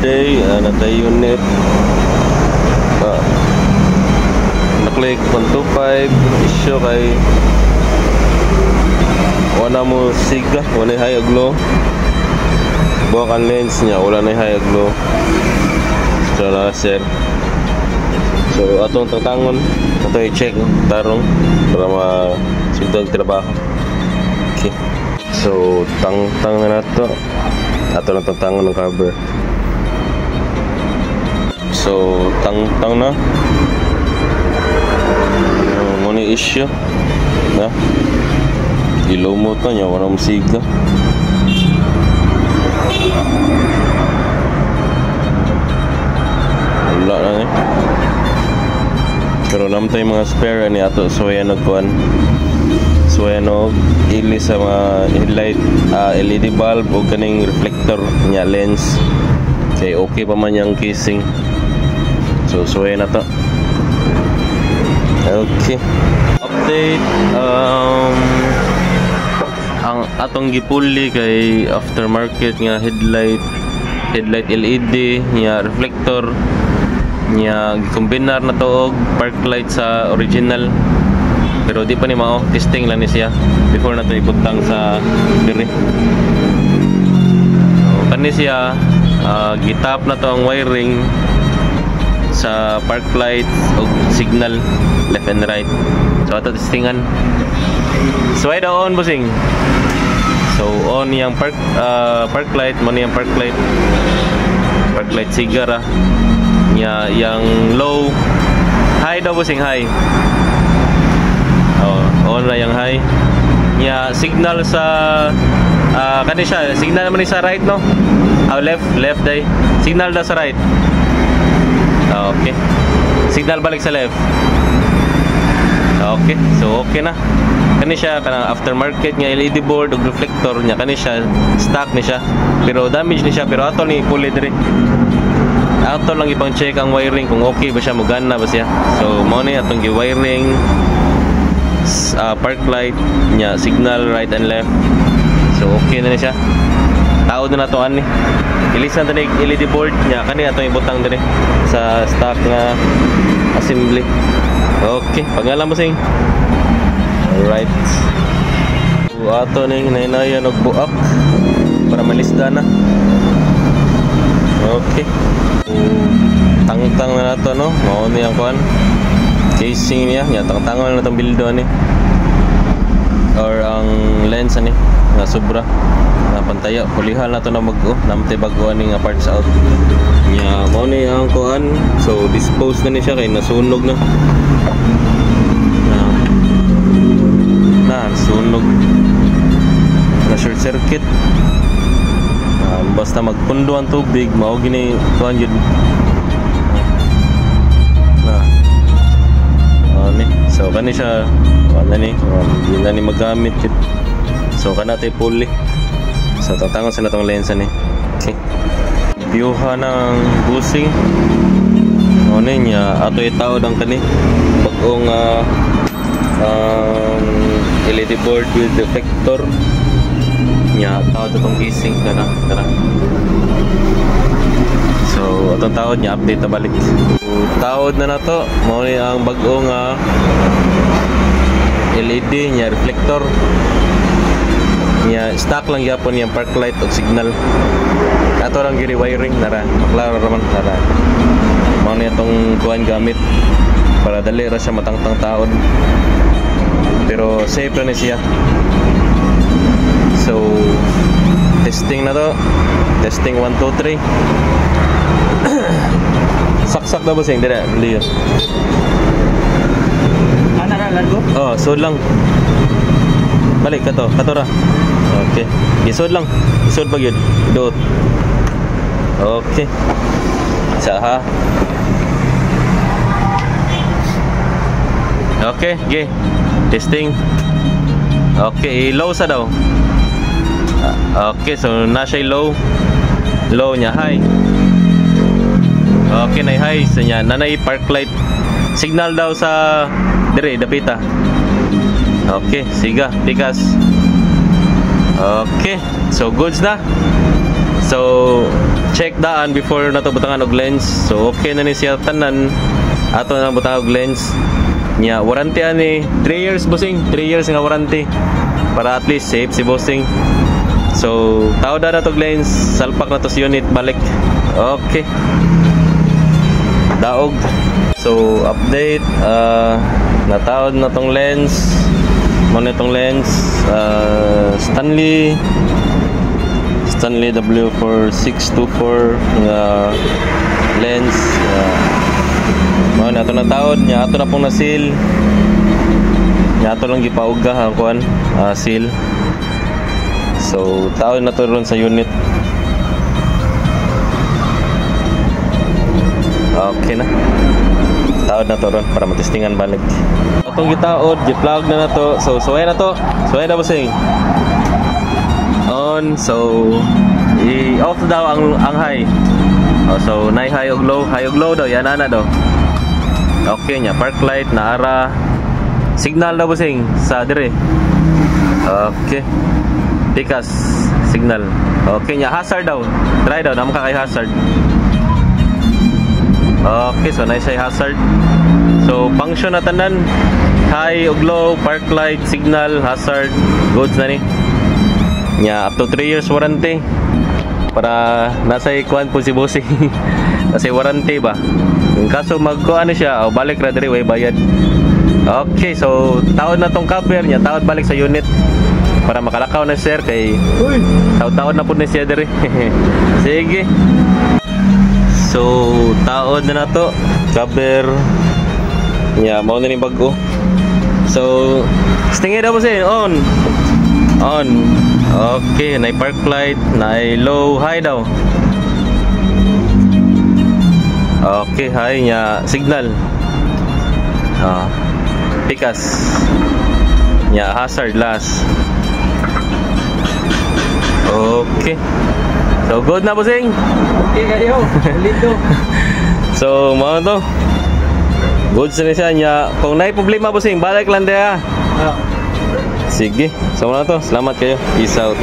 day, natay unit. Naklik 125 issue kay wala mo siga, wala high aglo. Buwak ang lens niya, wala na high aglo. So laser. So atong tatangon, ato i-check tarong para ma-sugdag trabaho. Okay. So tang-tang na nato. Ato na tatangon ng cover. So tang-tang na. Muna issue na ilaw mo ito niya, wala musiga. Wala na eh. Pero naman tayo mga spare ni ato. So yan nagkuhan. So yan o ili sa mga headlight, LED bulb o kaning reflector niya lens. Okay pa man yung casing. So yan na to. Okay. Update. Ang atong gipuli kay aftermarket nga headlight LED nya reflector nya gikombinar na to og park light sa original, pero di pa ni mao, testing lang ni siya before nato ibutang sa diri. So kani siya gitap na to ang wiring sa park light og signal left and right. So ato testingan. So ay on busing. So on yang park light, mo yang park light sigara nya yang low, high daw busing, high. On na yang high nya signal sa kani siya signal man sa right no, left day signal da sa right. Okay, signal balik sa left. Okay, so okay na. Kani siya kanang aftermarket nga LED board ug reflector nya, kani siya stock ni siya pero damage ni siya, pero ato ni puli diri. Ato lang ipang check ang wiring kung okay ba siya, mugana ba siya. So mao ni atong gi-wiring park light nya signal right and left. So okay na ni siya. Taod na nato ani. Ilis na tani LED board nya, kani atong ibutang diri sa stock nga assembly. Okay, pangalan mo sing. Alright. So ato ning hinaynayan og buak para malisda na. Okay. Tangtang na nato no. Mao ni ang kuan. Casing niya, nya tangtangon na tong bildo ni. Or ang lens ani nga sobra. Na pantaya, pulihan na to na mag-o, namte baguan ni nga parts out. Nya mao ni ang kuan. So dispose na ni siya kay nasunog na. Sunog na short circuit. Basta magpundo ang tubig mao gini kuan yun na so kani siya wala ni yun na ni magamit yun. So kanatay puli, so tatangon sa natong lensa ni. Okay, viewha ng busing mao ni niya ato itaod ang kani bagong LED board with reflector nya taod itong casing kana. So atong taod nya update na balik. So, taod na nato mao ni ang bag-ong LED nya reflector nya stock lang gyapon yang park light ug signal. Ato lang gi-wiring nara maklaro raman nara. Mao ni atong kuan gamit para dali ra siya matangtang taod. Pero safe na siya. So testing na to. Testing 1, 2, 3. Saksak na ba sing dire? Liyo. Ana ra largo? Oh, sud lang. Balik ka to, katora. Okay. Isod lang. Isod ba gyud? Dot. Okay. Sa ha. Okay, okay. Testing. Okay, low sa daw. Okay, so na siya low. Low niya, high. Okay, na high sa niya. Nanay park light. Signal daw sa dire, dapita. Okay, siga, tikas. Okay, so goods na. So check daan before na to butangan og lens. So okay na ni siya tanan. Ato na butangan og lens. Nya warranty ani 3 years bossing, 3 years nga warranty. Para at least safe si bossing. So tawad na to lens, salpak na to sa unit balik. Okay. Daog. So update natawad na tong lens. Muna itong lens Stanley W4624 nga lens. Muna ito na tawad nya ato na pong na-seal. Nya ato lang gipauga ang kuan seal. So tawad na to ron sa unit. Okay na. Tawad na to ron para matestingan balik. Atong gitaod, gi-plug na to. So suway na to. Suway na bossing. On. So i-off daw ang high. So nay high og low daw yan ana daw. Okay nya park light na ara. Signal daw bossing sa dire. Okay. Tikas signal. Okay nya hazard daw. Try daw na makakay hazard. Okay, so nice hazard. So function na tanan, high ug low, park light, signal, hazard, goods na ni. Nya up to 3 years warranty. Para nasa ikuan po si bossing. Kasi warranty ba. Kung kaso magkuan siya, o balik ra diri way bayad. Okay, so tawad na tong cover nya, tawad balik sa unit. Para makalakaw na sir kay tawad na pud ni siya diri. Sige. So taod na to cover nya mao na ni bag-o. So stingay daw bossing on. Okay, na park light, na low, high daw. Okay, high nya signal. Pikas nya hazard last. Okay. So good na bossing. Okay kayo. Lindo. So mao to. Good sa siya nya. Kung naay problema bossing, balik lang dia. Sige. So mao to. Salamat kayo. Peace out.